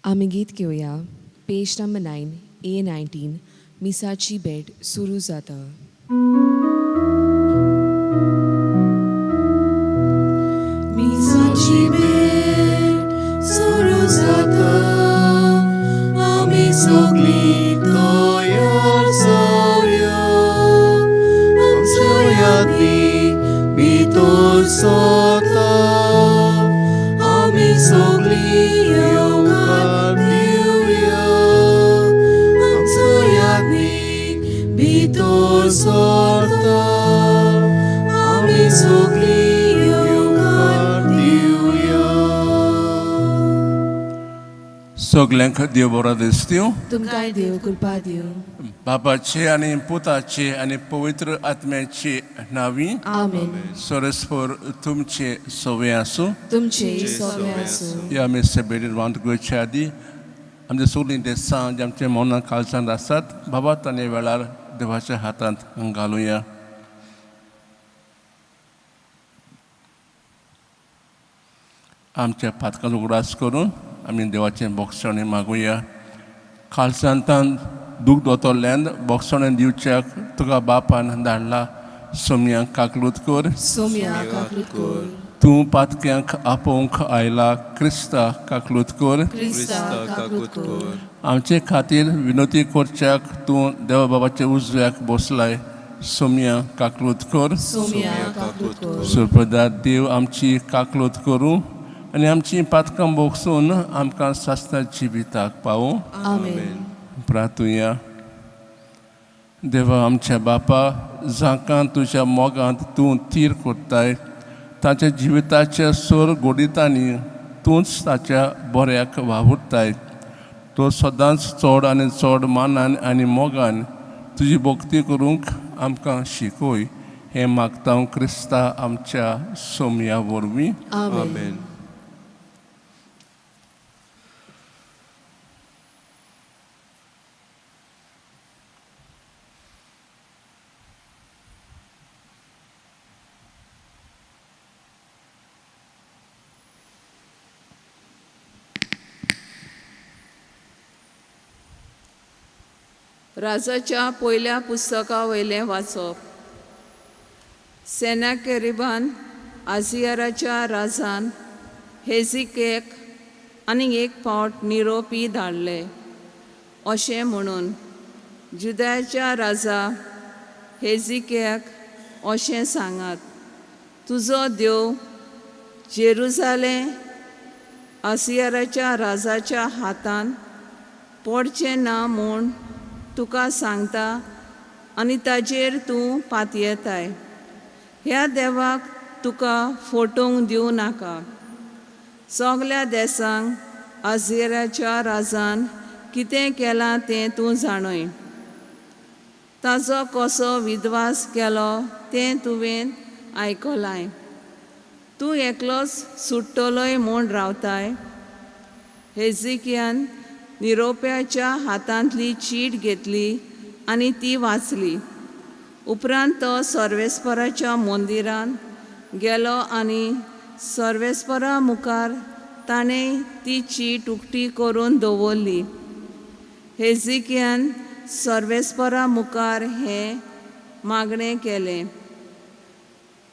आम्ही गीत घेऊया. पेज नंबर 9, A19, मिसाची भेट सुरू जाता. मिसाची भेट सुरू जाता, आमी सगळीं तयार जावया. आमच्या यादी भितर सरता, आमी सगळीं येवकार दिवया. आमच्या यादी भितर सरता, आमी सगळीं येवकार दिवया. सगल्यांक देव बरो दीस दिवं. तुमकांय देव कृपा दिवं. बापाचे आनी पुताचे आनी पवित्र आत्म्याचे नावी आमेन. सरस्पर तुमचे सवय आसूं. तुमचे सगळे असो. या आमी सेबेडीन रावंड गोंयच्या आदी आमचे सगळीं देसां जे आमच्या मौनां काळजांत आसात बाबा ताणे वेळार देवाच्या हातांत घालुया. आमच्या पातकांचो उगडास करून आमी देवाचें बोगसणे मागुया. काळजांतान दूख दोतोरल्यांत बोगसणे दिवच्याक तुका बापान धाडला. सोमयांक काकलूत कर. सोम्या काकलूत कर. तूं पातक्यांक आपोवंक आयला. क्रिस्ता काकलूत कर. क्रिस्ता काकलूत कर. आमचे खातीर विनोती करच्याक तूं देवा बाबाच्या उजव्याक बसलाय. सोम्या काकलूत कर. सोम्या काकलूत कर. सुप्रदात देव आमची काकलूत करूं आनी आमची पातकां बोगसून आमकां सासता जिविताक पावूं. आमेन. प्रार्थुया. देवा आमच्या बापा, जांकां तुज्या मोगांत तूं तीर कोत्ताय ताच्या जिविताच्या सोर गोडितांनी तूंच ताच्या बऱ्याक वावुरताय. तो सदांच चड आनी चड मानान आनी मोगान तुजी भोक्ती करूंक आमकां शिकय. हें मागता हांव क्रिस्ता आमच्या सोम्या वरवीं. आमेन. राजाच्या पयल्या पुस्तका वयलें वाचप. सेनाकेरिबान आझियाराच्या राजान हेजिकेक आनीक एक फावट निरोपी धाडले. अशें म्हणून जुदायाच्या राजा हेजिकेक अशें सांगात, तुजो देव जेरुजालेम आझियाराच्या राजाच्या हातान पडचें ना म्हूण तुका सांगता आनी ताजेर तूं पातयेताय. ह्या देवाक तुका फोटोवंक दिवं नाका. सगल्या देसांक आझियाराच्या राजान कितें केलां तें तूं जाणय. ताजो कसो विद्वास केलो तें तुवें आयकलाय. तूं एकलोच सुट्टलोय म्हूण रावताय. हेजिकियान निरोप्याच्या हातांतली चीट घेतली आनी ती वाचली. उपरांत तो सर्वेस्पराच्या मंदिरांत गेलो आनी सर्वेस्परा मुखार ताणें ती चीट उक्ती करून दवरली. हेजिकियान सर्वेस्परा मुखार हें मागणें केलें,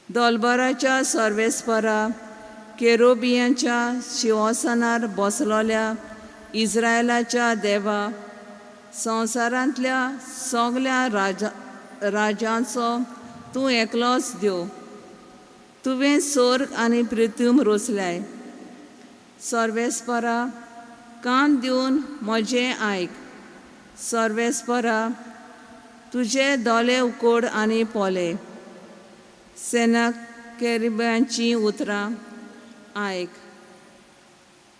दोलबाराच्या सर्वेस्परा, केरुबियांच्या सिंहासनार बसलोल्या इस्रायलाच्या देवा, संवसारांतल्या सगल्या राजांचो तूं एकलोच देव. तुवें स्वर्ग आनी पृथ्वी रचल्याय. सर्वेस्परा, कान दिवन म्हजें आयक. सर्वेस्परा, तुजे दोळे उकोड आनी पोले. सेनाकेरिबांची उतरां आयक.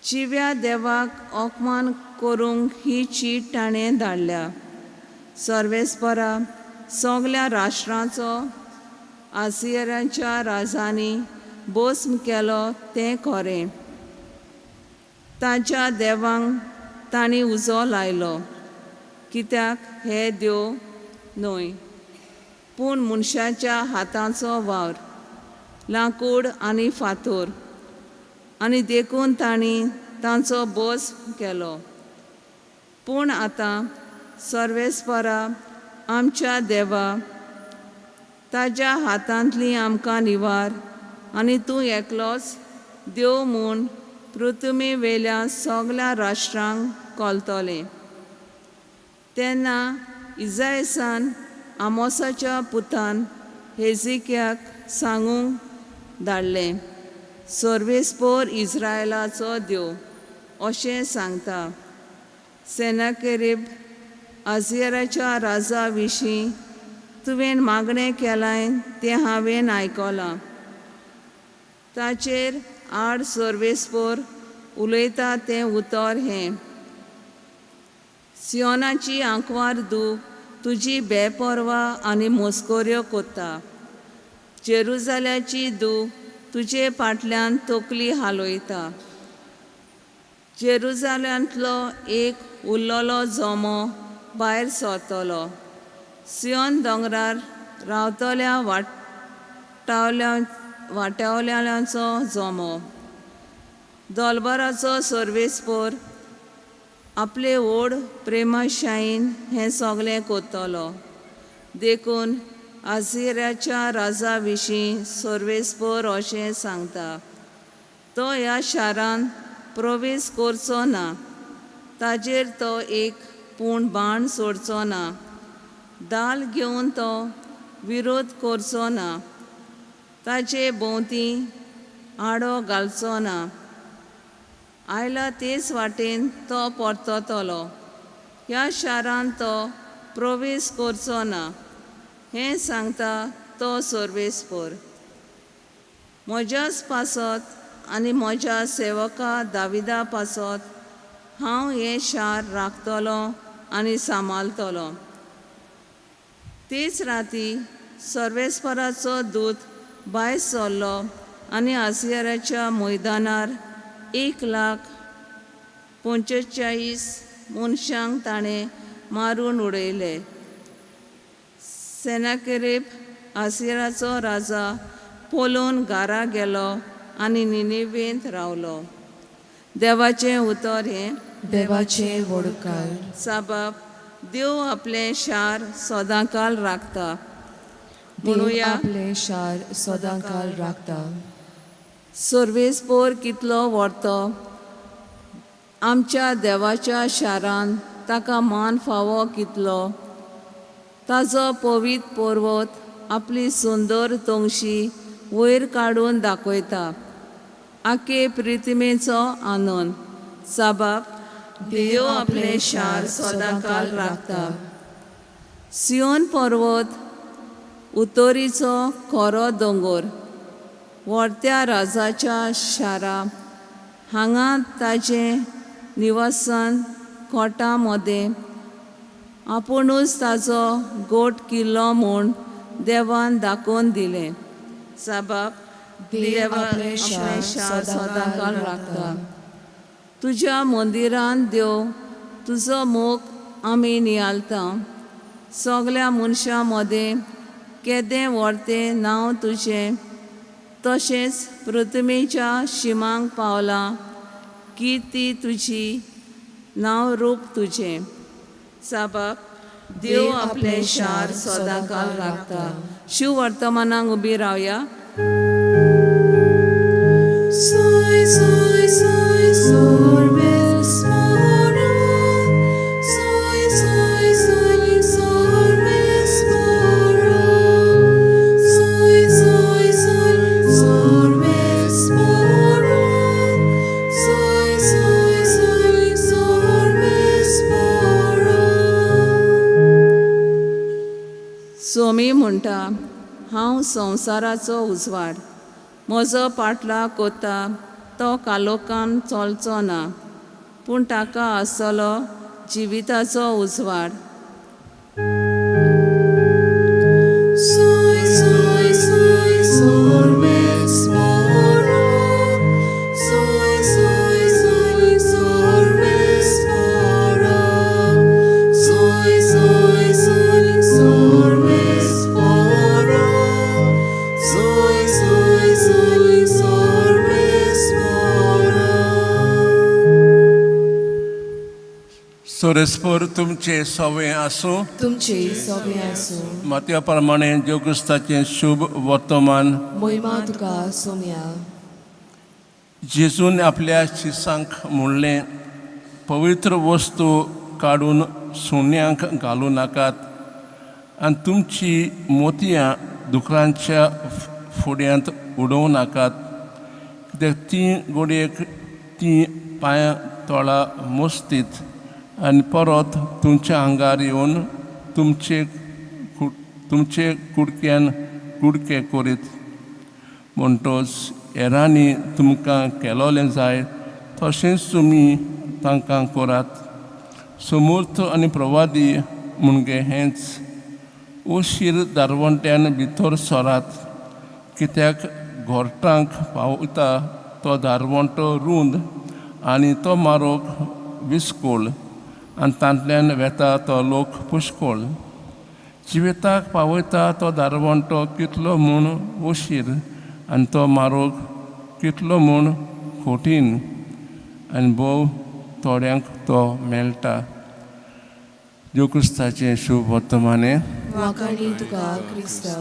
जिव्या देवाक अपमान करूंक ही चीट ताणें धाडल्या. सर्वेस्परा, सगल्या राष्ट्रांचो आझियाराच्या राजांनी भस्म केलो तें खरें. ताच्या देवांक तांणी उजो लायलो, कित्याक हे देव न्हय पूण मनशाच्या हातांचो वावर, लांकूड आनी फातर. आनी देखून तांणी तांचो भस्म केलो. पूण आतां सर्वेस्परा आमच्या देवा, ताज्या हातांतली आमकां निवार आनी तूं एकलोच देव म्हूण पृथ्वी वेल्या सगल्या राष्ट्रांक कोलतलें. तेन्ना इजायासान आमोसाच्या पुतान हेजिक्याक सांगूंक धाडलें, सर्वेस्पोर इस्रायेलाचो देव अशें सांगता, सेनाकेरीब अझिराच्या राजा विशीं तुवें मागणें केलां तें हांवें आयकलां. ताचेर आड सर्वेस्पोर उलयता तें उतर हें, सियोनाची आंकवार दूख तुजी बेपरवा आनी मस्कोऱ्यो कोत्ता. जेरुजाल्याची दूख तुजे फाटल्यान तकली हालयता. जेरुजाल्यांतलो एक उरलोलो जोमो भायर सरतलो. सियोन दोंगरार रावतल्या वाट्यावयल्यांचो जोमो. दोलबाराचो सर्वेस्पोर आपले व्हड प्रेमाशायेन हें सगलें कोत्तलो. देखून अझिराच्या राजा विशीं सर्वेस्पोर अशें सांगता, तो ह्या शारांत प्रवेश करचो ना. ताजेर तो एक पूण बाण सोडचो ना. दाल घेवन तो विरोध करचो ना. ताचे भोंवती आडो घालचो ना. आयला तेच वाटेन तो परततलो. ह्या शारांत तो प्रवेश करचो ना. हें सांगता तो सर्वेस्पोर. म्हज्याच पासत आनी म्हज्या सेवका दाविदा पासत हांव हें शार राखतलो आनी सांबाळटलो. तेच राती सर्वेस्पराचो दूत भायर सरलो आनी अझिराच्या मैदानार 1,45,000 मनशांक ताणें मारून उडयले. सेनाकेरीब अझिराचो राजा पळोवन घरा गेलो आनी निनेवेंत रावलो. देवाचें उतर हें, देवाचें वडकार. साबाब, देव आपलें शार सदांकाल राखता. देव म्हणुया, आपलें शार सदांकाल राखता. सर्वेस्पोर कितलो व्हरतो. आमच्या देवाच्या शारांत ताका मान फावो कितलो. ताजो पवित्र पर्वत आपली सुंदर तोंगशी वयर काडून दाखयता. आखे पृथ्वीचो आनंद. साबाब, देव आपलें शार सदांकाल राखता. सियोन पर्वत उतोरीचो खरो दोंगर, व्हरत्या राजाच्या शारा. हांगा ताजें निवासन कोटा मदें आपुणूच ताजो गोट किल्लो म्हूण देवान दाखोवन दिलें. साबाब, देव आपलें शार सदांकाल राखता. तुज्या मंदिरांत देव तुजो मोग आमी नियालता. सगल्या मनशां मदें केदें व्हरतें नांव तुजें. तशेंच पृथ्वीच्या शिमांक पावलां की ती तुजी नांव रूप तुजें. साबाब, देव आपलें शार सदांकाल राखता. शिव वर्तमानाक उबी रावया. Soy, soy, soy, sorvespora. Soy, soy, soy, sorvespora. Soy, soy, soy, sorvespora. Soy, soy, soy, sorvespora. Somi म्हणटा, हांव संवसाराचो उजवाड. म्हजो पाटलाव कोत्ता तो कालोखान चलचो ना, पूण ताका आसतलो जिविताचो उजवाड. Soy, soy, soy, sorvespora. Soy, soy, soy, sorvespora. Soy, soy, soy, sorvespora. Soy, soy, soy, sorvespora. सोरेस्पोर तुमचे सवय आसूं तुमचे सगळे आसूं मातया प्रमाणे जोगुस्ताचें शुभ वर्तमान मोहिमा तुका सोम्या जेजून आपल्या शिसांक म्हणलें पवित्र वस्तू काडून सुण्यांक घालूं नाकात आनी तुमची मोतयां दुकरांच्या फुड्यांत उडोवं नाकात कित्याक ती घोडयेक ती पांयां तोळा मोस्तीत आनी परत तुमच्या आंगार येवन तुमचे कुडक्यान कुडके करीत म्हणटोच हेरांनी तुमकां केलोलें जाय तशेंच तुमी तांकां करात समूर्त आनी प्रवादी म्हणजे हेंच उशीर दारवंट्यान भितर सरात कित्याक घोरटांक पावता तो दारवंटो रुंद आनी तो मारोग विस्कोळ आनी तांतल्यान वेता तो लोक पुश्कोळ जिवेताक पावयता तो दारवंटो कितलो म्हूण उशीर आनी तो मारोग कितलो म्हूण खोटीन आनी भोव थोड्यांक तो मेळटा जोक्रिस्ताचें शुभ वर्तमाने वाखाणी तुका क्रिस्ता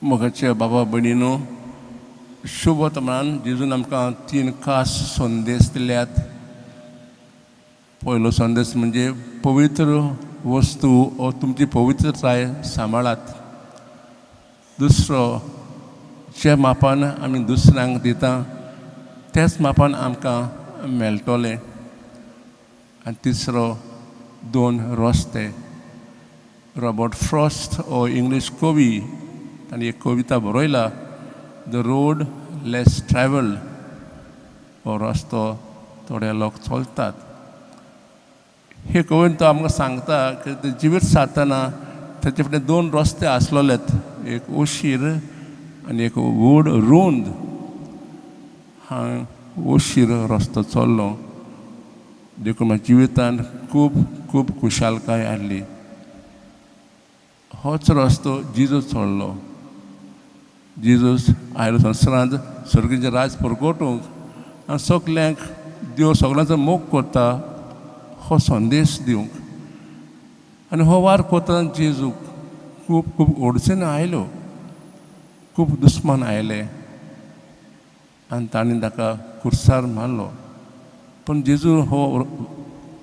मोगाचे बाबा भयणीनो शुभ वर्तमान जेजून आमकां 3 खास संदेश दिल्यात पयलो संदेश म्हणजे पवित्र वस्तू व तुमची पवित्रताय सांबाळात दुसरो जे मापान आमी दुसऱ्यांक दिता त्याच मापान आमकां मेळटोलें आनी तिसरो 2 रस्ते रॉबर्ट फ्रॉस्ट हो इंग्लीश कवी ताणी एक कविता बरयला द रोड लेस ट्रॅवल्ड हो रस्तो थोडे लोक चलतात हे कवीन तो आमकां सांगता की जिवीत सारतना ताचे फुडें 2 रस्ते आसलोलेत एक उशीर आनी एक व्हड रुंद हांव उशीर रस्तो चल्लो देखून म्हाज्या जिवितान खूब खूब खुशालकाय हाडली होच रस्तो जिजूस चडलो जिजूस आयलो संवसारांत सर्गीचें राज परगटूंक आनी सगल्यांक देव सगळ्यांचो मोग करता हो संदेश दिवंक आनी हो वार करतना जेजूक खूब खूब अडचणी आयल्यो खूब दुस्मान आयले आनी ताणें ताका कुर्सार मारलो पण जेजू हो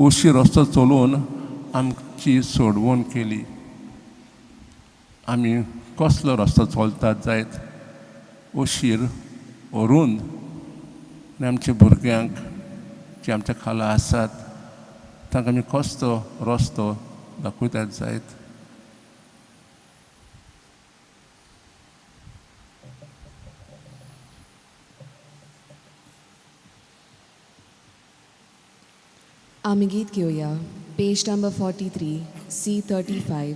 उशीर रस्तो चलोवन आमची सोडवण केली आमी कसलो रस्तो चलतात जायत उशीर रुंद आनी आमच्या भुरग्यांक जे आमच्या खाला आसात तांकां आमी कसलो रस्तो दाखयतात जायत आमी गीत घेवया पेज नंबर 43 C35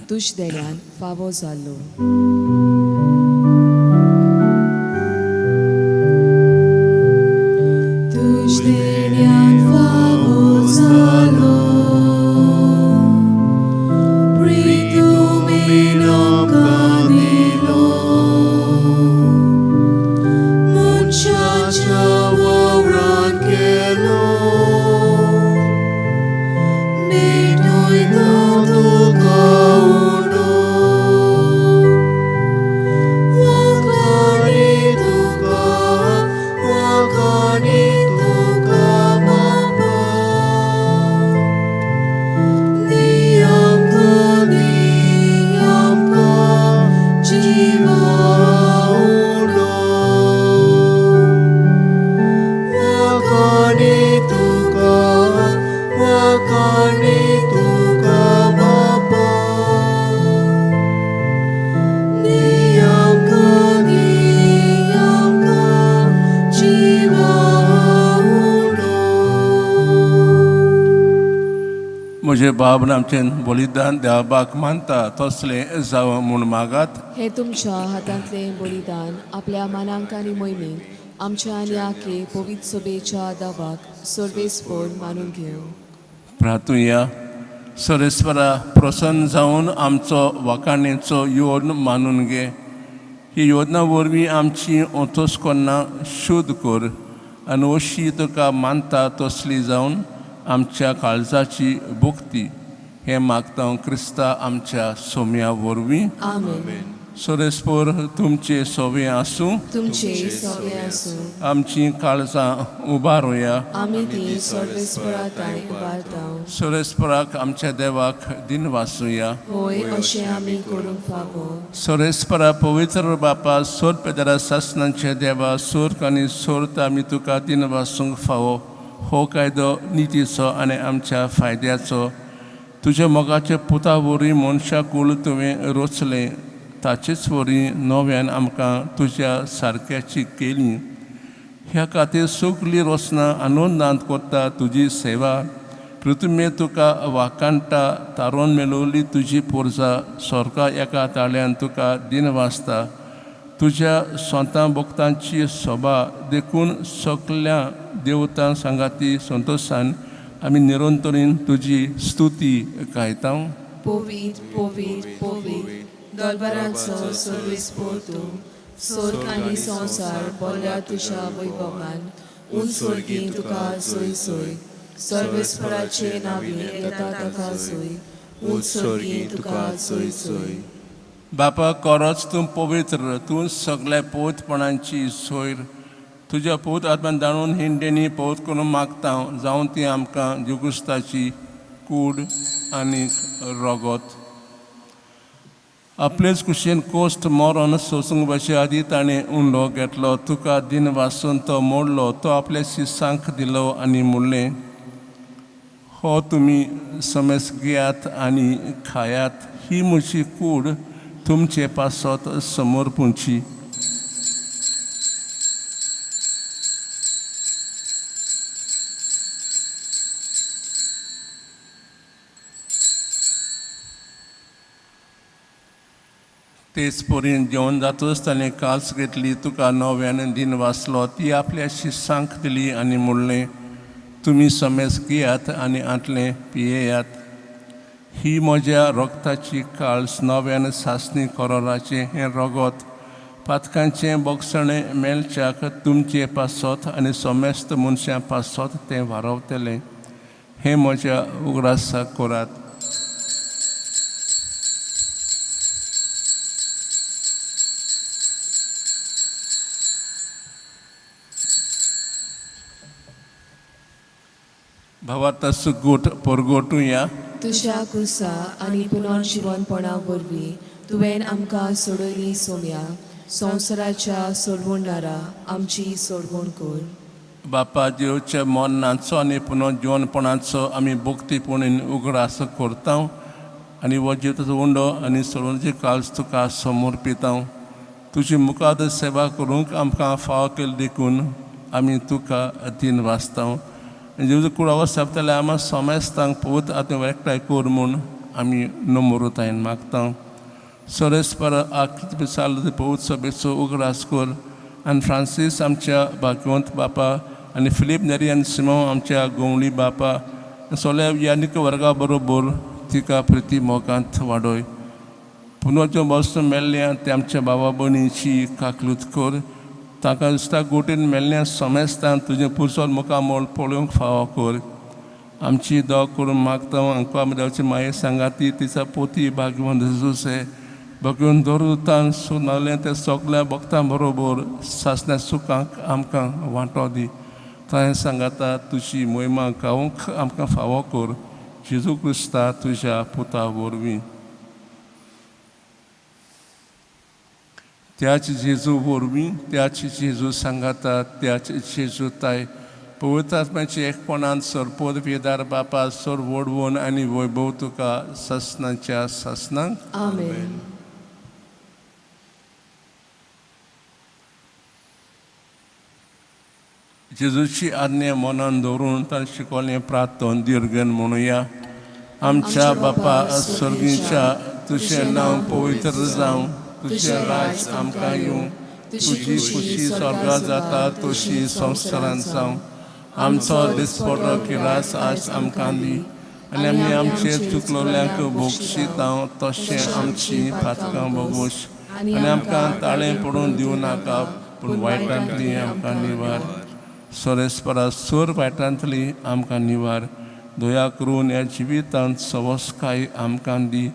तुश देण्यान फावो जाल्लो तुश देण्यान फावो जाल्लो Pritumin आमकां दिलो मनशाच्या वावरांत केलो मेटयता तुका उंडो वाखाणी तुका बापा दी आमकां जिवा उंडो वाखाणी तुका बापा दी आमकां जिवा उंडो म्हजे बाबन आमचें बलिदान देवाबाक मानता तसलें जावं म्हूण मागात हे तुमच्या हातांतलें बलिदान आपल्या मानांक आनी मोहिमेक आमच्या आनी आखे पवित्र सभेच्या दावाक सर्वेस्पोर मानून घेवं प्रार्थुया सरेस्वरा प्रसन्न जावन आमचो वाखाणेचो योजन मानून घे ही योजना वरवीं आमची ओतोस कोन्ना शुद्ध कर आनी अशी तुका मानता तसली जावन आमच्या काळजाची भुक्ती हे मागता क्रिस्ता आमच्या सोम्या वरवीं. आमेन. सोरेस्पोर तुमचे सोवे आसूं, तुमचे सवे आसूं आमची काळजां उबारुया. आमी ती सर्वेस्पराताय उबारतां. सोरेस्पराक आमच्या देवाक दिन वासूया. होय अशें आमी करूंक फावो. सोरेस्परा पवित्र बापा सोर पेदारा सासनांचे देवा सोर्क आनी सोर्त आमी तुका दिन वासूंक फावो. हो कायदो नितीचो आनी आमच्या फायद्याचो. तुज्या मोगाचे पुता वरी मनशा कुळ तुवें रचलें, ताचेच वरी नव्यान आमकां तुज्या सारक्याची केली. ह्या खातीर सगळीं रोसनां आनंदांत करता तुजी सेवा. पृथ्वे तुका वाकांटा तारोन मेलोवली तुजी पोरजा सोरका एका ताळ्यान तुका दिन वाजता. तुज्या स्वता भक्तांची सोबा देखून सगल्या देवतां सांगाती संतोशान आमी निरंतरीन तुजी स्तुती गायता. पोवीत पोवीत पोवीत दरबाराचो सर्वेस्पोर तूं. स्वर्ग आनी संवसार बोल्या तुज्या वैभवान. उंचवर्गी तुका सोय सोय. सर्वेस्पराचे नावी येता ताका सोय. उंचवर्गी तुका सोय सोय. बापा खरोच तूं पवित्र, तूं सगळ्या पवित्रपणांची सोयर. तुज्या पवित्र आत्म्यान जाणून हिंडेनी पवित्र करून मागता जावं ती आमकां जुगुस्ताची कूड आनी रगत. आपलेच कुशीन कोस्ट मरण सोसूंक बशे आदी ताणें उंडो घेतलो. तुका दिन वासून तो मोडलो. तो आपल्या शिसांक दिलो आनी म्हणलें, हो तुमी समेस घेयात आनी खायात. ही म्हजी कूड तुमचे पासत समोर पुंची. तेच पोरीन जेवण जातच ताणें काल्स घेतली. तुका नव्यान दिन वाचलो. ती आपल्या शिसांक दिली आनी म्हणलें, तुमी समेस घेयात आनी आंतलें पियेयात. ही म्हज्या रोगताची काळस नव्यान सासणी कोरोराचें हें रगत पातकांचें बोगसणें मेलच्याक तुमचे पासत आनी समेस्त मनशां पासत तें वारवतलें. हें म्हज्या उगडासाक करात. भावार्थ सुगूट परगोटुया. तुज्या कुसा आनी पुनर्जीवनपणा वरवीं तुवें आमकां सोडयली सोम्या. संवसाराच्या सोडवणारा आमची सोडवण कर. बापा देवच्या मरणाचो आनी पुनर्जीवनपणाचो आमी भक्तीपणीन उगडास करता आनी हो जिवताचो उंडो आनी सोडवणेची काळज तुका समर्पिता. तुजी मुखार सेवा करूंक आमकां फाव केली देखून आमी तुका दिन वाचता. जेजू कुडावो सापतले आमी समेस्तांक पवित्र आत्म्या एकठांय कर म्हूण आमी नम्रतायेन मागता. सोरेस्पर आख्खी पिसाल पवित्र सभेचो उगडास कर. आनी फ्रांसीस आमच्या भाग्यवंत बापा आनी फिलीप नेरी आनी सिमो आमच्या गोवळी बापा सगळ्या यानिक वर्गा बरोबर तिका प्रिती मोगांत वाडय. पुनर्जो बसून मेल्ल्या ते आमच्या भावा भयणीची काकलूत कर. ताका दिसता गोटेन मेल्ल्या समेस्तान तुजें पुरसोल मुखामोल पळोवंक फावो कर. आमची दोग करून मागता हांकां देवाची माये सांगाती तिचा पोती भाग्यवंत जेजूसे भगवंत दवरतान सुनालें तें सगल्या भक्तां बरोबर सासण्या सुखांक आमकां वांटो दी. थंय सांगाता तुजी मोहिमा गावूंक आमकां फावो कर. जेजू क्रिस्ता तुज्या पुता वरवीं. त्याच जेजू वरवीं त्याच जेजू सांगाता त्याच जेजू ताय पवित्र आत्म्याचे एकपणान सरपोद वेदार बापा सर वडवून आनी वैभव तुका ससनाच्या ससनांक. आमेन. जेजूची आज्ञा मनान दवरून ताणें शिकवलें प्रार्थन दिर्घन म्हणुया. आमच्या बापा स्वर्गीच्या तुजें नांव पवित्र जावं. तुजें राज आमकां येवं. तुजी खुशी स्वर्गांत जाता तशी संवसारांत जावं. आमचो दिसपडो किरास आज आमकां दी आनी आमी आमचेर चुकलोल्यांक भोगशीता तशें आमची फातकां भोगोश आनी आमकां ताळें पडून दिवं नाका पूण वायटांतली आमकां निवार. सोरेस्परा सोर वायटांतली आमकां निवार. दया करून ह्या जिवितांत सवस्काय आमकां दी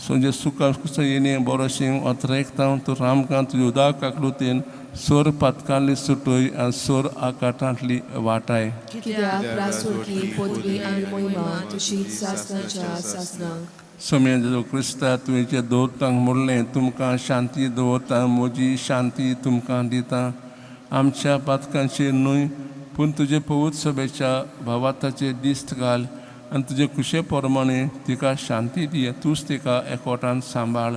म्हणजे सुखां येणे बरोशें ओतरेकतां तर आमकां तुज्या उदा काकलुतेन सोर पथकांतली सुटोय आनी सोर आकाटांतली वाटाय कित्याक रासुळकी पोतवी आनी मोहिमा तुशीच सासणाच्या सासणांक सोम्या जेजो क्रिस्ता तुवेंचे दवरतांक म्हणलें तुमकां शांती दवरता म्हजी शांती तुमकां दिता आमच्या पातकांचेर न्हय पूण तुजे पवित्र सभेच्या भावाताचेर दिश्ट घाल आनी तुजे कुशे प्रमाणे तिका शांती दी तूंच तिका एकवटान सांबाळ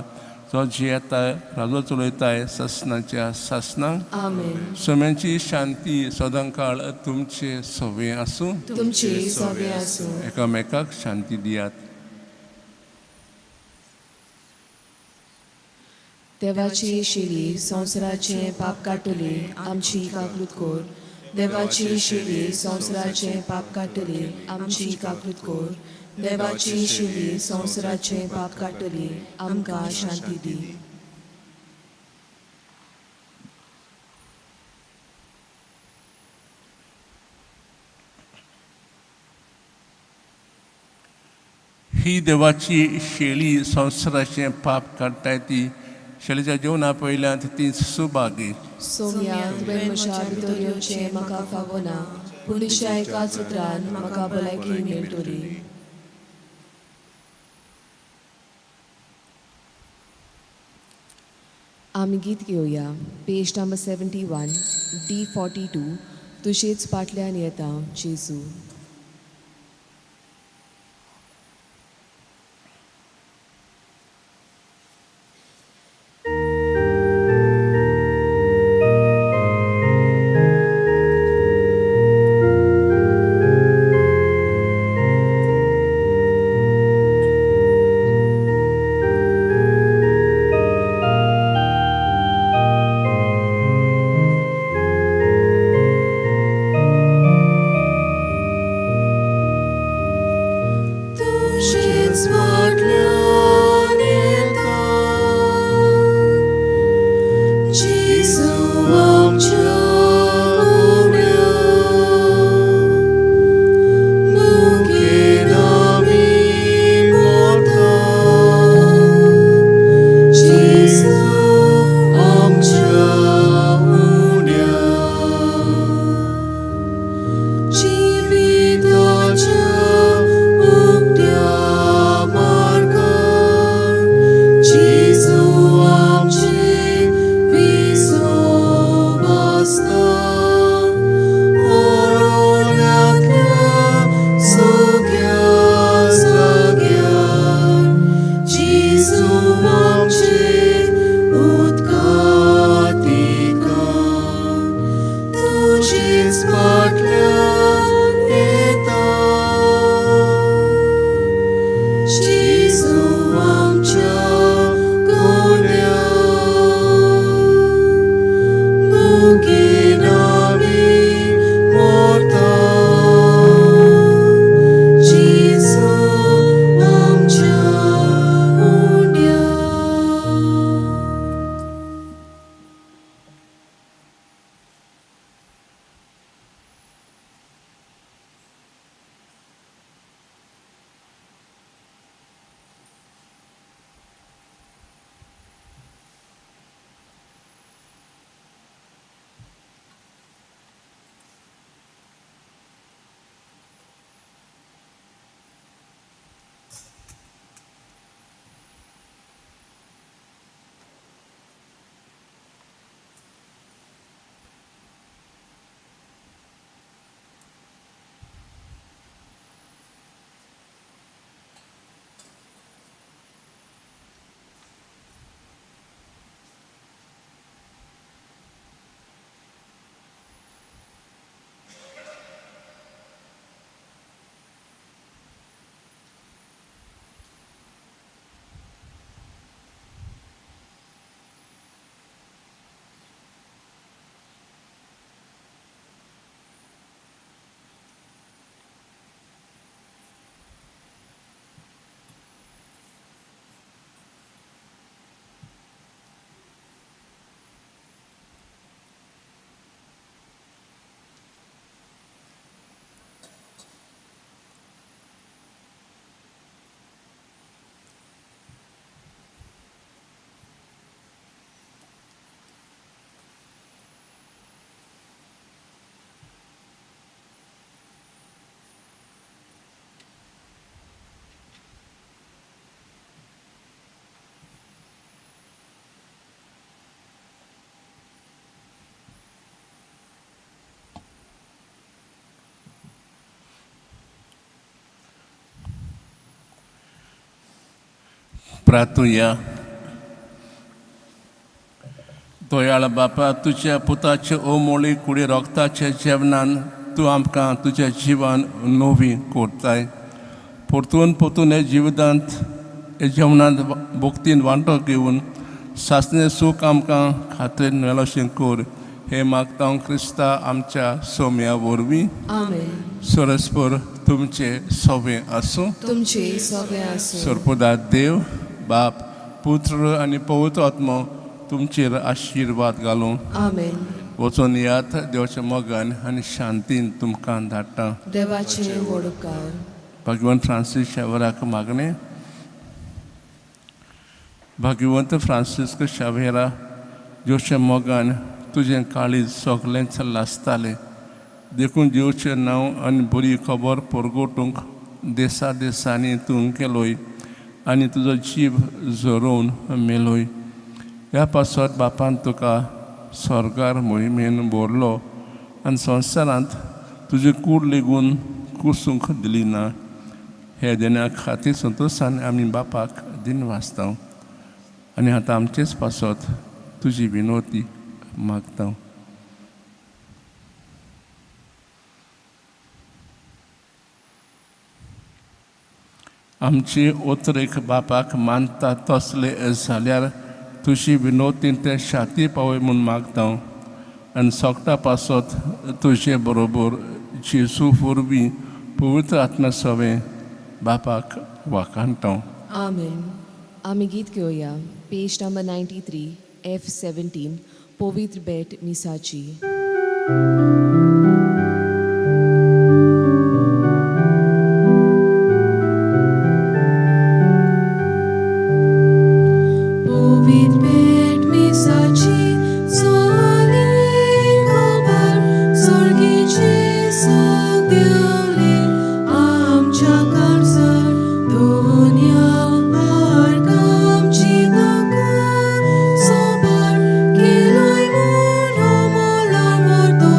जो जियेताय राजो चलयताय ससनाच्या सासनांक आमेन. सोम्यांची शांती सदांकाळ तुमचे सवे आसूं तुमची सवे आसूं. एकामेकाक शांती दियात. देवाची शिडी संवसाराचें पाप काडटली आमची काकूत कोर. देवाची शिडी संवसाराचें पाप काडटली आमची काकूत कोर. देवाची शिडी संवसाराचें पाप काडटली आमकां शांती दी. ही देवाची शेळी संवसाराचें पाप काडटाय ती शेळीच्या जेवणा पयल्यात ती सुभागी सोम्या तुवें म्हज्या भितर येवचें म्हाका फावना पूण तुज्या एकाच उतरान म्हाका भलायकी मेळटली. आमी गीत घेवया पेज नंबर 71 D42 तुजेच फाटल्यान येता जेजू. प्रार्थूया. दयाळ बापा, तुझ्या पुताचे ओमोळी कुडी रोगताचे जेवणान तूं आमकां तुझ्या जिवान नवी कोरताय. परतून परतून हे जिवितांत हे जेवणांत भोगतीन वांटो घेवन सासणे सूख आमकां खात्रेन मेळोशें कोर. हे मागता क्रिस्ता आमच्या सोम्या वरवीं. आमेन. सरस्पर तुमचे सोबे आसूं. तुमचे सगळे आसूं. सर्वदा देव बाप पुत्र आनी पवित्र आत्मो तुमचेर आशिर्वाद घालूं. आमेन. वचून यात देवाच्या मोगान आनी शांतीन तुमकां धाडटा. देवाचे व्हड उपकार. भगवंत फ्रांसीस शावेराक मागणें. भगवंत फ्रांसिस्क शावेरा, देवच्या मोगान तुजें काळीज सगळेंच लासतालें देखून देवचें नांव आनी बरी खबर परगोटूंक देसा देसांनी तूं केलोय आनी तुजो जीव झरोवन मेलोय. ह्या पासत बापान तुका स्वर्गार मोहिमेन भरलो आनी संवसारांत तुजी कूड लेगून कुसूंक दिली ना. हे देण्या खातीर संतोशान आमी बापाक दिन वाचता आनी आतां आमचेच पासत तुजी विनोती मागता. आमची ओतरेक बापाक मानता तसले जाल्यार तुजी विनोतीन ते शाती पावय म्हूण मागता आनी सोगता पासत तुजे बरोबर जेजू वरवीं पवित्र आत्म्या सवे बापाक वाखाणटा. आमेन. आमी गीत घेवया. पेज नंबर 93 F17 पवित्र भेट मिसाची. पवित्र भेट मिसाची सोली खबर स्वर्गीचे सूख देवले आमच्या कडसर दोन्या आमची सोबर केलोय म्हूण मोला व्हरतो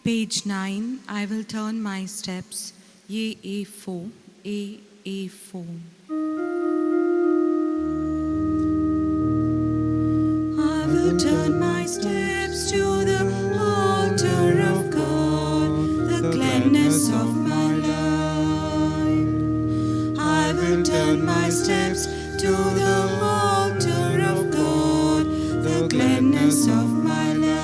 Page 9. I will turn my steps. Ye A4. A4. I will turn my steps to the altar of God, the gladness of my life. I will turn my steps to the altar of God, the gladness of my life.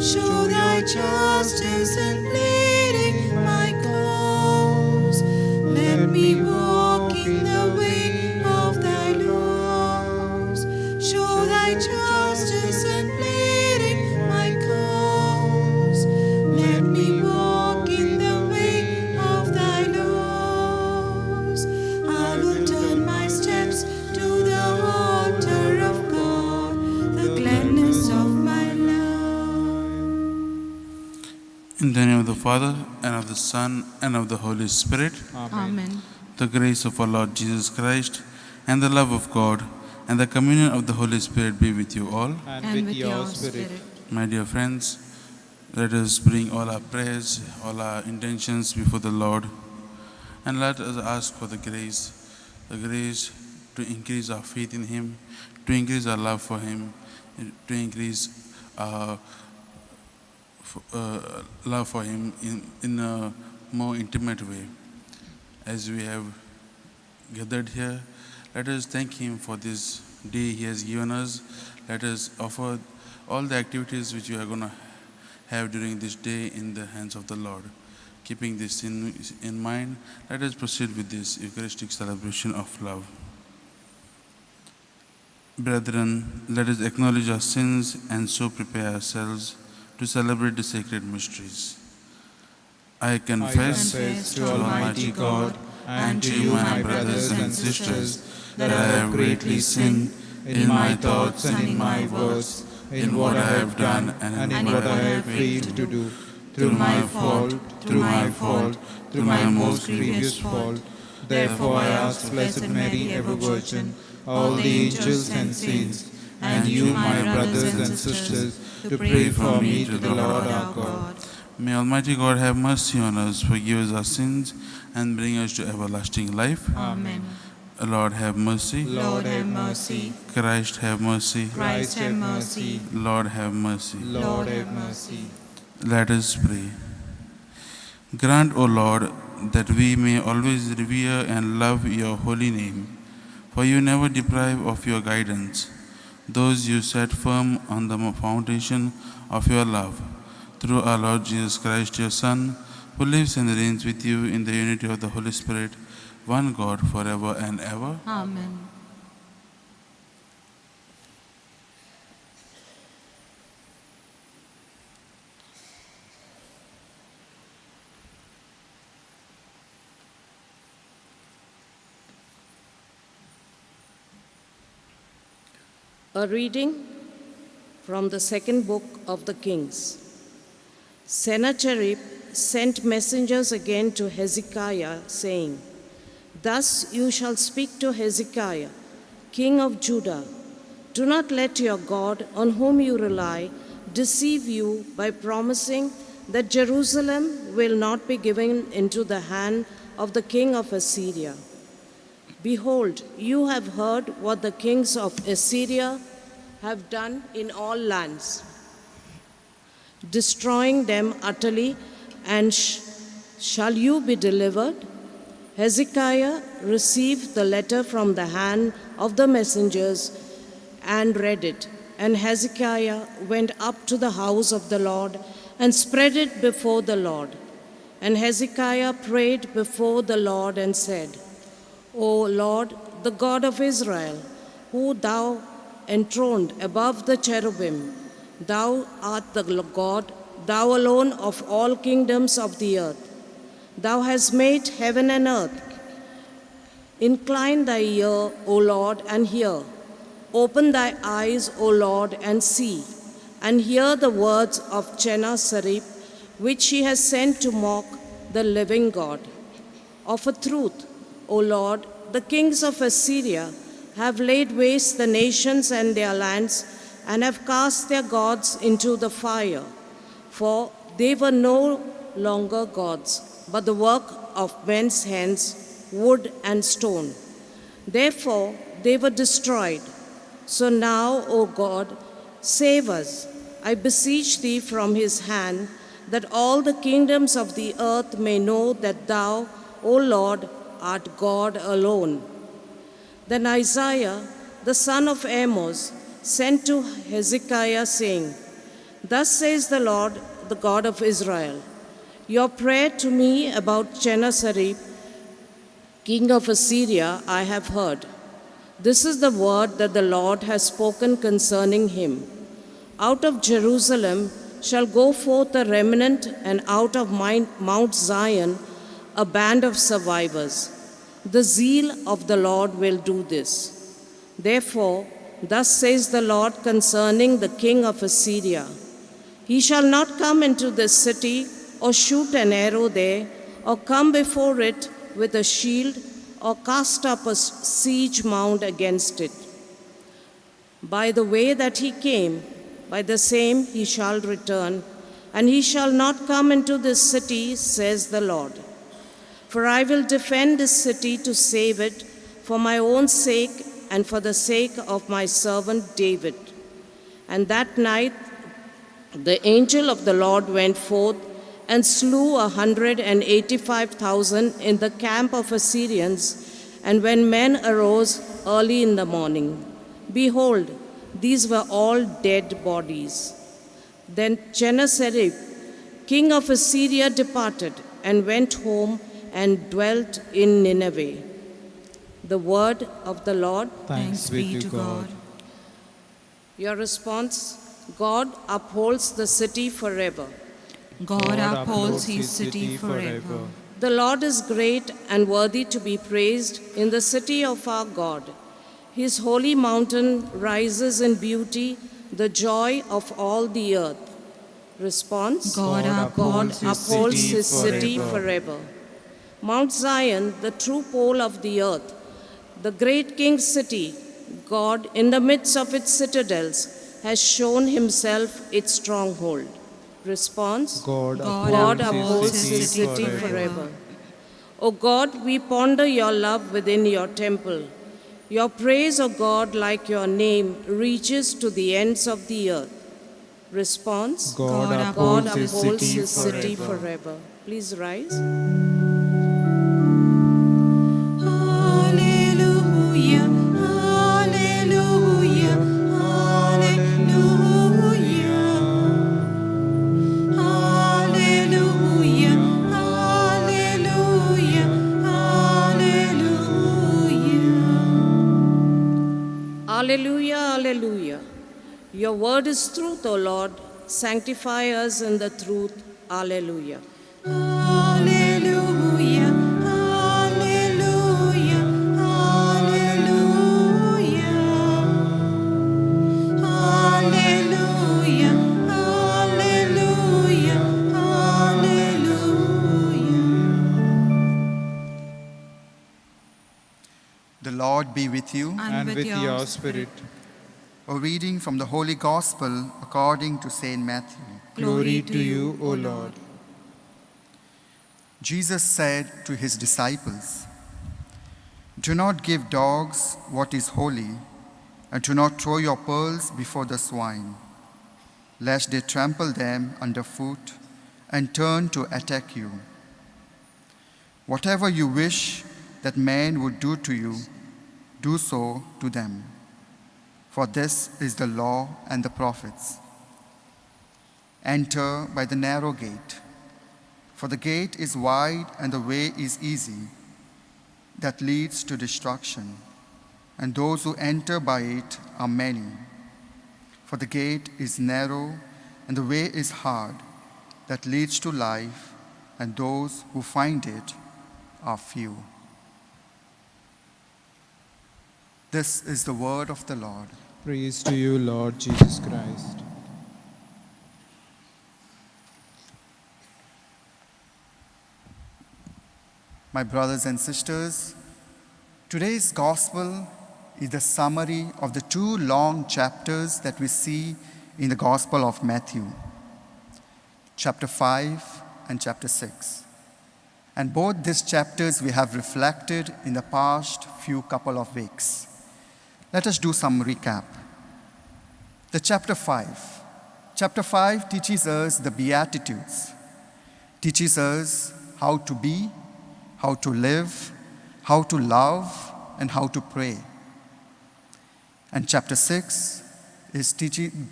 Show thy justice in pleading my cause. Let me walk in the way of thy laws. Show thy justice in pleading my cause. Let me walk in the way of thy laws. I will turn my steps to the altar of God, the gladness of my life. In the name of the Father, and of the Son, and of the Holy Spirit, Amen. the grace of our Lord Jesus Christ, and the love of God, and the communion of the Holy Spirit be with you all. And with your spirit. My dear friends, let us bring all our prayers, all our intentions before the Lord, and let us ask for the grace to increase our faith in Him, to increase our love for Him, to increase our love for Him in a more intimate way. As we have gathered here, let us thank Him for this day He has given us. Let us offer all the activities which we are going to have during this day in the hands of the Lord. Keeping this in mind, let us proceed with this Eucharistic celebration of love. Brethren, let us acknowledge our sins and so prepare ourselves to celebrate the sacred mysteries. I confess to Almighty God and to you, my brothers and sisters, that I have greatly sinned in my thoughts and in my words, in what I have done and in what I have failed to do, through my fault, through my most grievous fault. Therefore I ask Blessed Mary, ever Virgin, all the angels and saints, and you, my brothers and sisters, to pray for me to the Lord our God. May Almighty God have mercy on us, forgive us our sins, and bring us to everlasting life. Amen. Lord have mercy. Lord have mercy. Christ have mercy. Christ have mercy. Lord have mercy. Lord have mercy. Let us pray. Grant, O Lord, that we may always revere and love your holy name, for you never deprive of your guidance those you set firm on the foundation of your love. Through our Lord Jesus Christ, your Son, who lives and reigns with you in the unity of the Holy Spirit, one God, forever and ever. Amen. A reading from the second book of the Kings. Sennacherib sent messengers again to Hezekiah, saying, Thus you shall speak to Hezekiah, king of Judah. Do not let your God, on whom you rely, deceive you by promising that Jerusalem will not be given into the hand of the king of Assyria. Behold, you have heard what the kings of Assyria have done in all lands, destroying them utterly, and shall you be delivered? Hezekiah received the letter from the hand of the messengers and read it. And Hezekiah went up to the house of the Lord and spread it before the Lord. And Hezekiah prayed before the Lord and said, O Lord, the God of Israel, who thou enthroned above the cherubim, thou art the God, thou alone of all kingdoms of the earth. Thou hast made heaven and earth. Incline thy ear, O Lord, and hear. Open thy eyes, O Lord, and see, and hear the words of Sennacherib, which he has sent to mock the living God. Of a truth, O Lord, the kings of Assyria have laid waste the nations and their lands, and have cast their gods into the fire. For they were no longer gods, but the work of men's hands, wood and stone. Therefore, they were destroyed. So now, O God, save us, I beseech thee, from his hand, that all the kingdoms of the earth may know that thou, O Lord, art God alone. Then Isaiah, the son of Amos, sent to Hezekiah, saying, Thus says the Lord, the God of Israel, your prayer to me about Sennacherib, king of Assyria, I have heard. This is the word that the Lord has spoken concerning him. Out of Jerusalem shall go forth a remnant, and out of Mount Zion a band of survivors. The zeal of the Lord will do this. Therefore, thus says the Lord concerning the king of Assyria, he shall not come into this city, or shoot an arrow there, or come before it with a shield, or cast up a siege mound against it. By the way that he came, by the same he shall return, and he shall not come into this city, says the Lord. For I will defend this city to save it, for my own sake and for the sake of my servant David. And that night the angel of the Lord went forth and slew 185,000 in the camp of Assyrians. And when men arose early in the morning, behold, these were all dead bodies. Then Sennacherib, king of Assyria, departed and went home and dwelt in Nineveh. The word of the Lord. Thanks be to God. Your response: God upholds the city forever. God upholds his city forever. The Lord is great and worthy to be praised in the city of our God. His holy mountain rises in beauty, the joy of all the earth. Response: God upholds his city forever. Mount Zion, the true pole of the earth, the great king's city, God in the midst of its citadels, has shown himself its stronghold. Response: God upholds his city forever. O God, we ponder your love within your temple. Your praise, O God, like your name, reaches to the ends of the earth. Response: God God upholds upholds his his city forever. forever. Please rise. Hallelujah, hallelujah, hallelujah. Hallelujah, hallelujah, hallelujah. Alleluia, alleluia. Your word is truth, O Lord. Sanctify us in the truth. Alleluia. Hallelujah, hallelujah, hallelujah. Hallelujah, hallelujah, hallelujah. The Lord be with you. And with your spirit. A reading from the Holy Gospel according to Saint Matthew. Glory to you, O Lord. Jesus said to his disciples, Do not give dogs what is holy, and do not throw your pearls before the swine, lest they trample them underfoot and turn to attack you. Whatever you wish that man would do to you, do so to them. For this is the law and the prophets. Enter by the narrow gate, for the gate is wide and the way is easy that leads to destruction, and those who enter by it are many. For the gate is narrow and the way is hard that leads to life, and those who find it are few. This is the word of the Lord. Praise to you, Lord Jesus Christ. My brothers and sisters, today's gospel is the summary of the 2 long chapters that we see in the Gospel of Matthew. chapter 5 and chapter 6. And both these chapters we have reflected in the past few couple of weeks. Let us do some recap. The chapter 5. Chapter 5 teaches us the Beatitudes, teaches us how to be, how to live, how to love, and how to pray. And chapter 6 is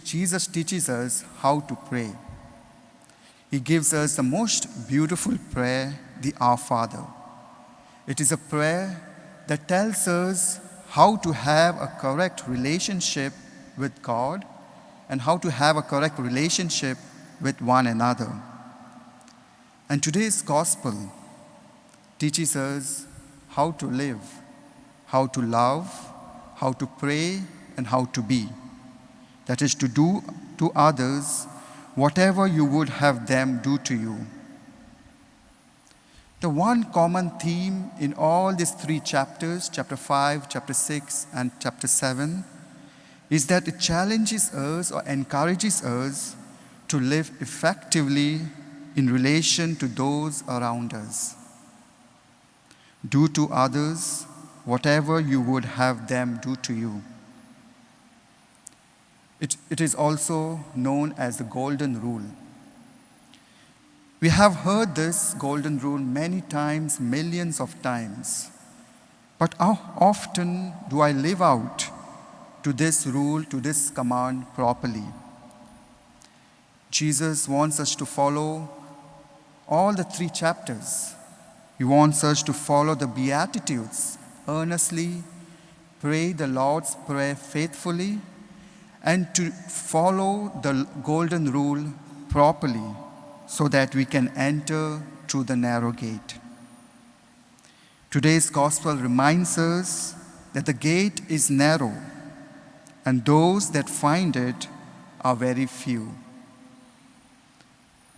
Jesus teaches us how to pray. He gives us the most beautiful prayer, the Our Father. It is a prayer that tells us how to have a correct relationship with God and how to have a correct relationship with one another. And today's gospel teaches us how to live, how to love, how to pray, and how to be. That is to do to others whatever you would have them do to you. The one common theme in all these three chapters, chapter 5, chapter 6, and chapter 7, is that it challenges us or encourages us to live effectively in relation to those around us. Do to others whatever you would have them do to you. It is also known as the Golden Rule. We have heard this Golden Rule many times, millions of times. But how often do I live out to this rule, to this command properly? Jesus wants us to follow all the three chapters. He wants us to follow the Beatitudes earnestly, pray the Lord's Prayer faithfully, and to follow the Golden Rule properly so that we can enter through the narrow gate. Today's gospel reminds us that the gate is narrow and those that find it are very few.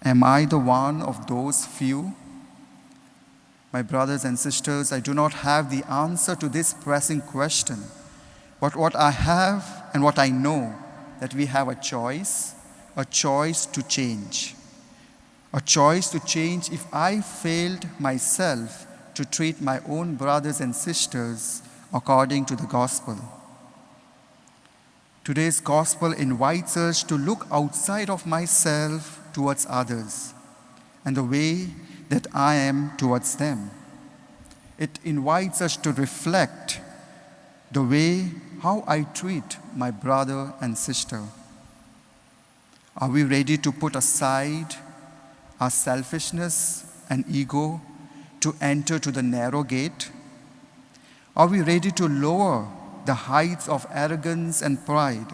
Am I the one of those few? My brothers and sisters, I do not have the answer to this pressing question. But what I have and what I know, that we have a choice to change. A choice to change if I failed myself to treat my own brothers and sisters according to the gospel. Today's gospel invites us to look outside of myself towards others and the way that I am towards them. It invites us to reflect the way how I treat my brother and sister. Are we ready to put aside our selfishness and ego to enter to the narrow gate? Are we ready to lower the heights of arrogance and pride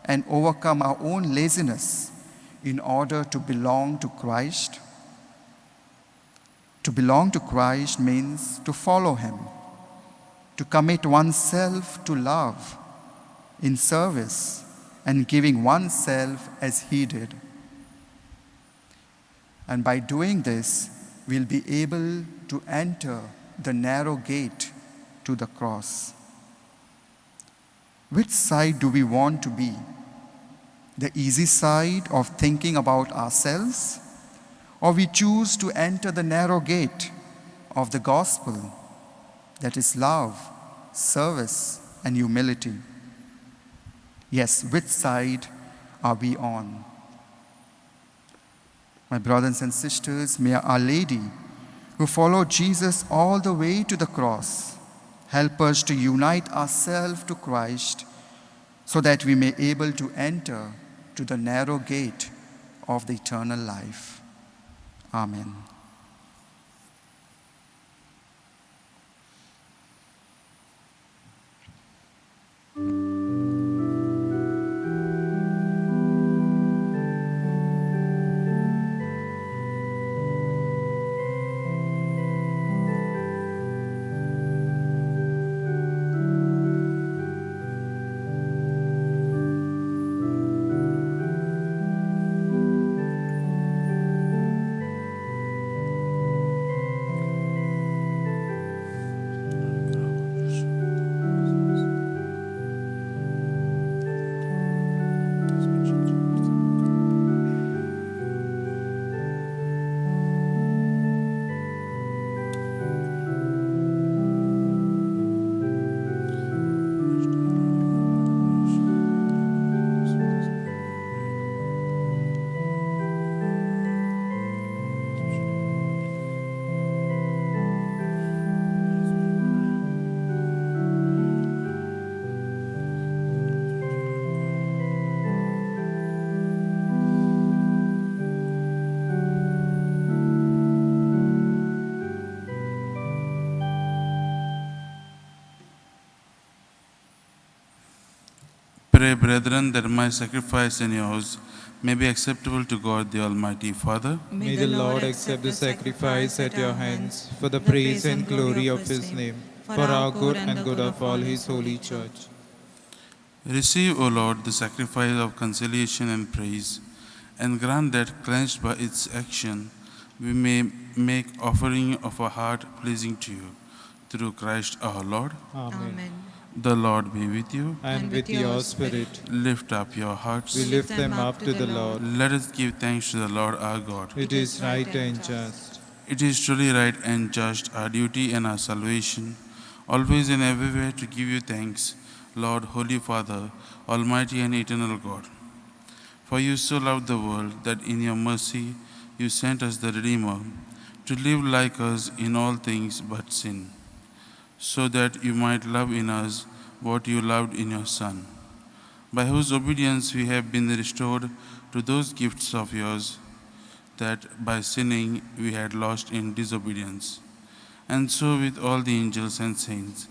and overcome our own laziness in order to belong to Christ? To belong to Christ means to follow Him, to commit oneself to love, in service, and giving oneself as He did. And by doing this, we'll be able to enter the narrow gate to the cross. Which side do we want to be? The easy side of thinking about ourselves? Or we choose to enter the narrow gate of the gospel, that is love, service, and humility? Yes, which side are we on? My brothers and sisters, may Our Lady, who followed Jesus all the way to the cross, help us to unite ourselves to Christ so that we may be able to enter to the narrow gate of the eternal life. Amen. pray, brethren, that my sacrifice and yours may be acceptable to God the Almighty Father. May the Lord accept the sacrifice at your hands for the praise and glory of his name, for our good and good of all his holy church. Receive, O Lord, the sacrifice of conciliation and praise, and grant that, cleansed by its action, we may make offering of our heart pleasing to you. Through Christ our Lord. Amen. The Lord be with you. And with your spirit, Lift up your hearts. we lift them up to the Lord. Let us give thanks to the Lord our God. It is right and just. It is truly right and just, our duty and our salvation, always and everywhere to give you thanks, Lord, Holy Father, Almighty and eternal God. For you so loved the world that in your mercy you sent us the Redeemer to live like us in all things but sin, so that you might love in us what you loved in your Son, by whose obedience we have been restored to those gifts of yours that by sinning we had lost in disobedience. And so with all the angels and saints,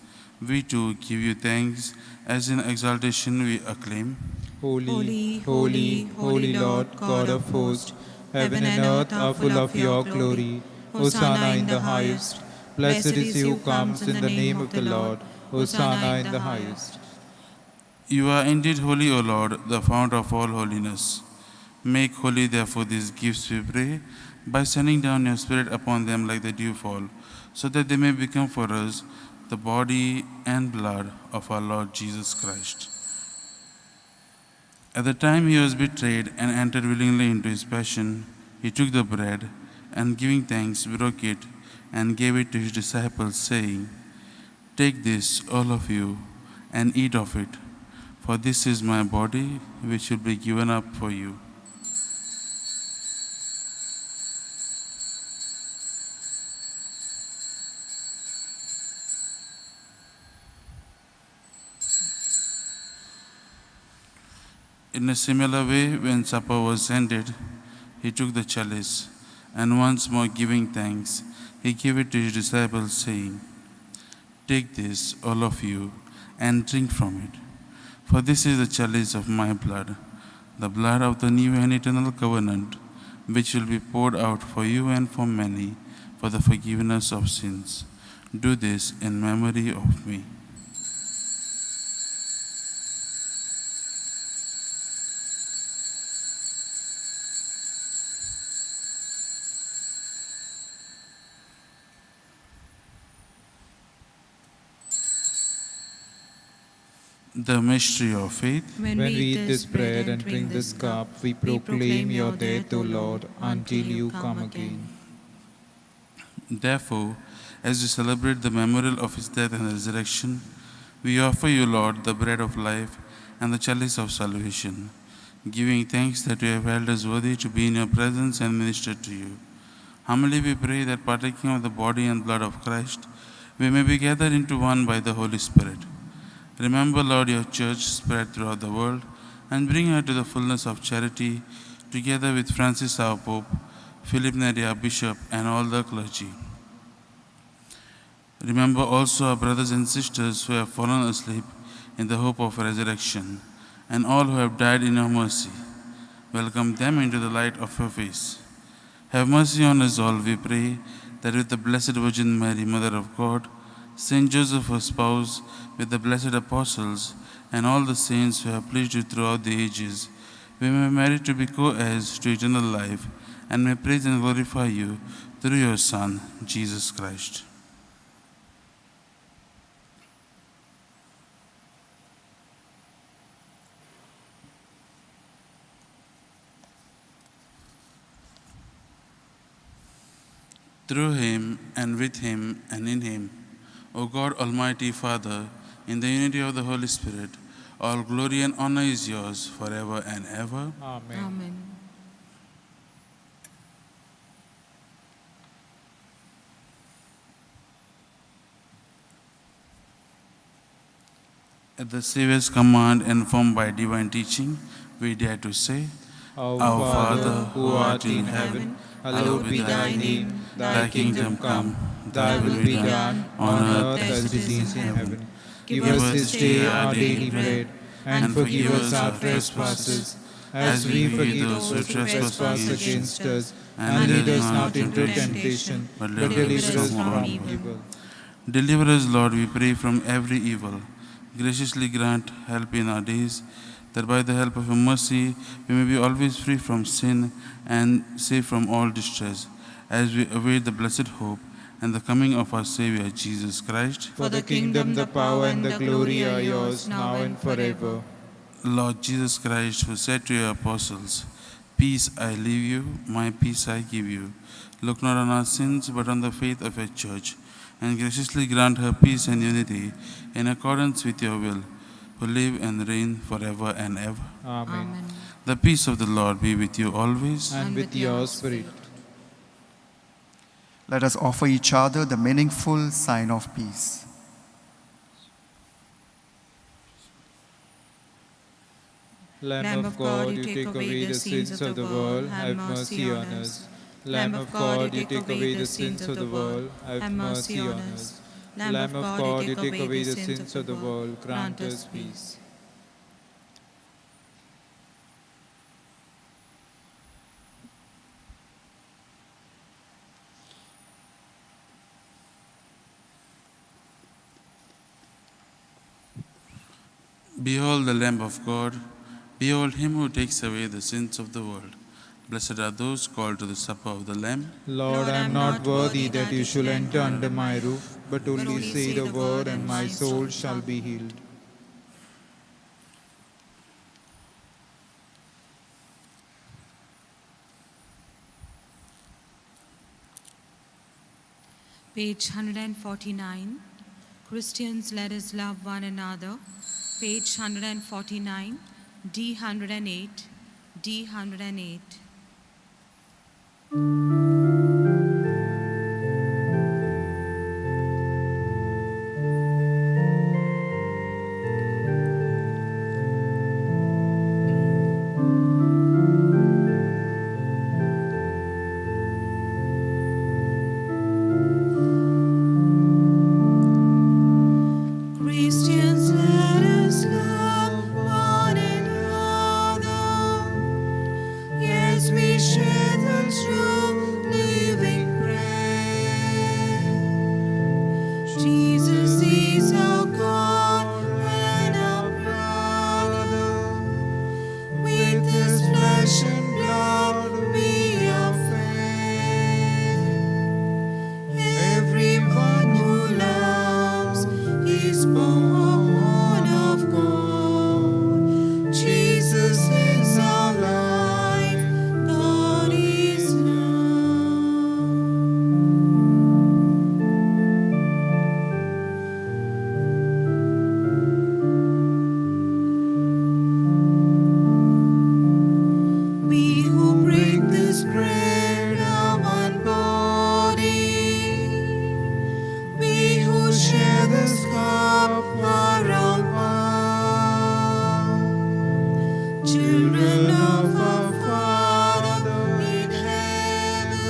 we too give you thanks, as in exaltation we acclaim. Holy, holy, holy Lord, God of hosts, heaven and earth are full of your glory. Hosanna in the highest. Blessed is he who comes in the name of the Lord. Hosanna in the highest. You are indeed holy, O Lord, the fount of all holiness. Make holy, therefore, these gifts, we pray, by sending down your Spirit upon them like the dewfall, so that they may become for us the body and blood of our Lord Jesus Christ. At the time he was betrayed and entered willingly into his passion, he took the bread and, giving thanks, broke it and gave it to his disciples, saying, "Take this, all of you, and eat of it, for this is my body, which will be given up for you." In a similar way, when supper was ended, he took the chalice, and once more giving thanks, he gave it to his disciples, saying, "Take this, all of you, and drink from it. For this is the chalice of my blood, the blood of the new and eternal covenant, which will be poured out for you and for many for the forgiveness of sins. Do this in memory of me." The mystery of faith. When we eat this bread and drink this cup, we proclaim your death, O Lord, until you come again. Therefore, as we celebrate the memorial of his death and resurrection, we offer you, Lord, the bread of life and the chalice of salvation, giving thanks that you have held us worthy to be in your presence and minister to you. Humbly we pray that, partaking of the body and blood of Christ, we may be gathered into one by the Holy Spirit. Remember, Lord, your church spread throughout the world, and bring her to the fullness of charity, together with Francis our Pope, Philip Neri our Bishop, and all the clergy. Remember also our brothers and sisters who have fallen asleep in the hope of resurrection, and all who have died in your mercy. Welcome them into the light of your face. Have mercy on us all, we pray, that with the Blessed Virgin Mary, Mother of God, Saint Joseph, her spouse, with the blessed apostles, and all the saints who have pleased you throughout the ages, we may merit to be co-heirs to eternal life, and may praise and glorify you through your Son, Jesus Christ. Through him, and with him, and in him, O God, Almighty Father, in the unity of the Holy Spirit, all glory and honor is yours forever and ever. Amen. Amen. At the Savior's command, informed by divine teaching, we dare to say, Our Father, who art in heaven, hallowed be thy name. Thy kingdom come. Thy will be done on earth as it is in heaven. Give us this day our daily bread, and forgive us our trespasses, as we forgive those who trespass against us. And lead us not into temptation, but deliver us from evil. Deliver us, Lord, we pray, from every evil. Graciously grant help in our days, that by the help of your mercy we may be always free from sin and safe from all distress, as we await the blessed hope and the coming of our Savior Jesus Christ. For the kingdom, the power, and the glory are yours, now and forever. Lord Jesus Christ, who said to your apostles, "Peace I leave you, my peace I give you," look not on our sins, but on the faith of your church, and graciously grant her peace and unity in accordance with your will, who live and reign forever and ever. Amen. The peace of the Lord be with you always. And with your spirit. Let us offer each other the meaningful sign of peace. Lamb of God, you take away the sins of the world, have mercy on us. Lamb of God, you take away the sins of the world, have mercy on us. Lamb of God, you take away the sins of the world, grant us peace. Behold the Lamb of God. Behold him who takes away the sins of the world. Blessed are those called to the supper of the Lamb. Lord, I am not worthy that you should enter under my roof, but only say the word, and my soul shall be healed. Page 149. Christians, let us love one another. Page 149, D108, D108. Christians, let us love one another. Yes, we share the true living bread. Jesus is our God and our brother. With His flesh and blood we are fed. Everyone who loves is born of God. Jesus is our life. God is love. We who break this bread are one body. We who share this cup are all one. Children of our Father in heaven,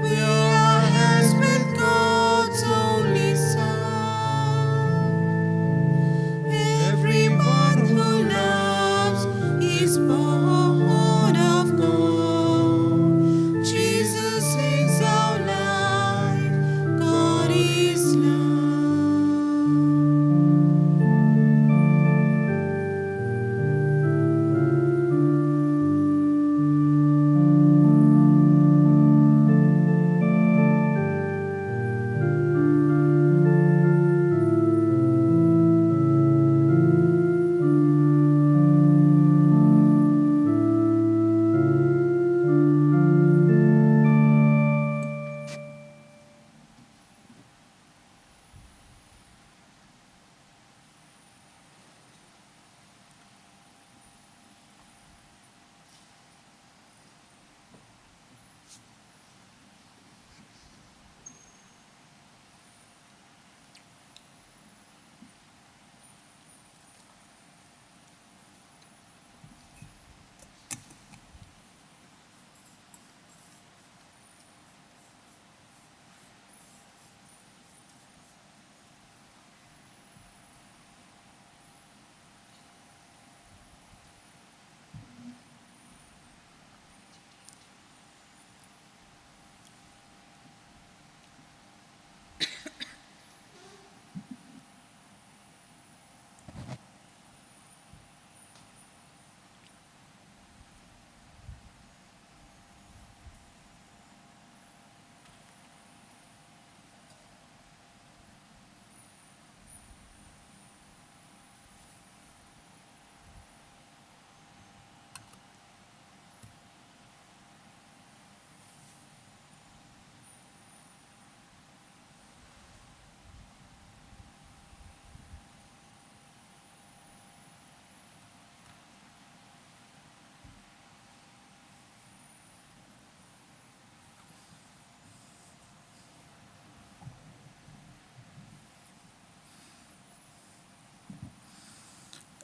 we are heirs with God's only Son. Everyone who loves is born of God. Jesus is our life. God is love.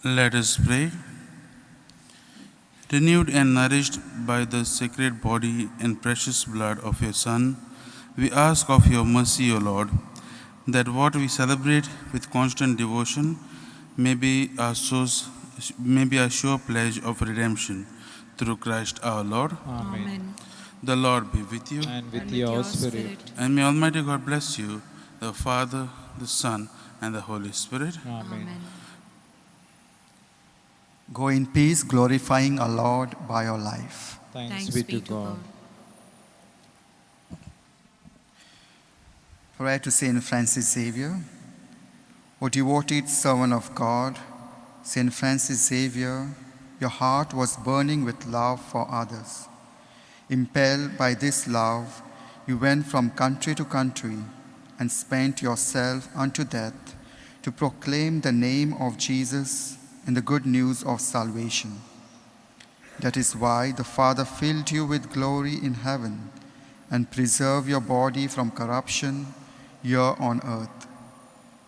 Let us pray. Renewed and nourished by the sacred body and precious blood of your Son, we ask of your mercy, O Lord, that what we celebrate with constant devotion may be our sure pledge of redemption through Christ our Lord. Amen. The Lord be with you, And with your spirit. and may Almighty God bless you, the Father, the Son, and the Holy Spirit. Amen. Go in peace, glorifying our Lord by your life. Thanks be to God. Prayer to Saint Francis Xavier. O devoted servant of God, Saint Francis Xavier, your heart was burning with love for others. Impelled by this love, you went from country to country and spent yourself unto death to proclaim the name of Jesus and the good news of salvation. That is why the Father filled you with glory in heaven and preserved your body from corruption here on earth.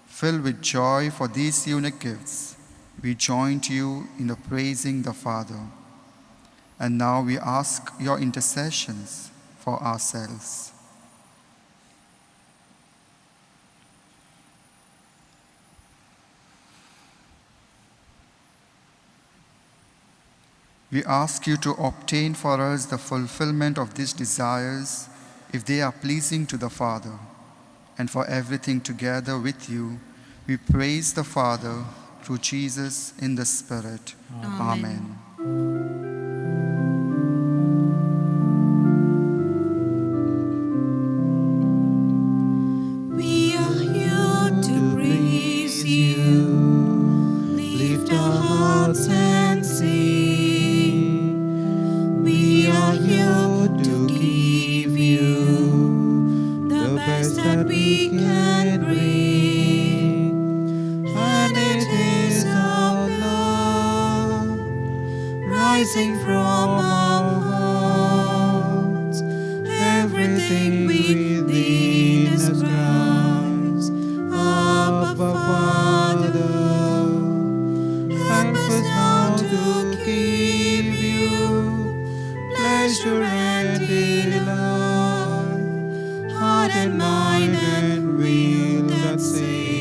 Filled with joy for these unique gifts, we joined you in the praising the Father. And now we ask your intercessions for ourselves. We ask you to obtain for us the fulfillment of these desires if they are pleasing to the Father. And for everything together with you, we praise the Father through Jesus in the Spirit. Amen. We are here to praise you. Lift our hearts and sing. We are here to give you the best that we can bring. And it is our love rising from our hearts. Everything within us cries, Abba Father. Help us now to give you pleasure and delight, heart and mind and will that say,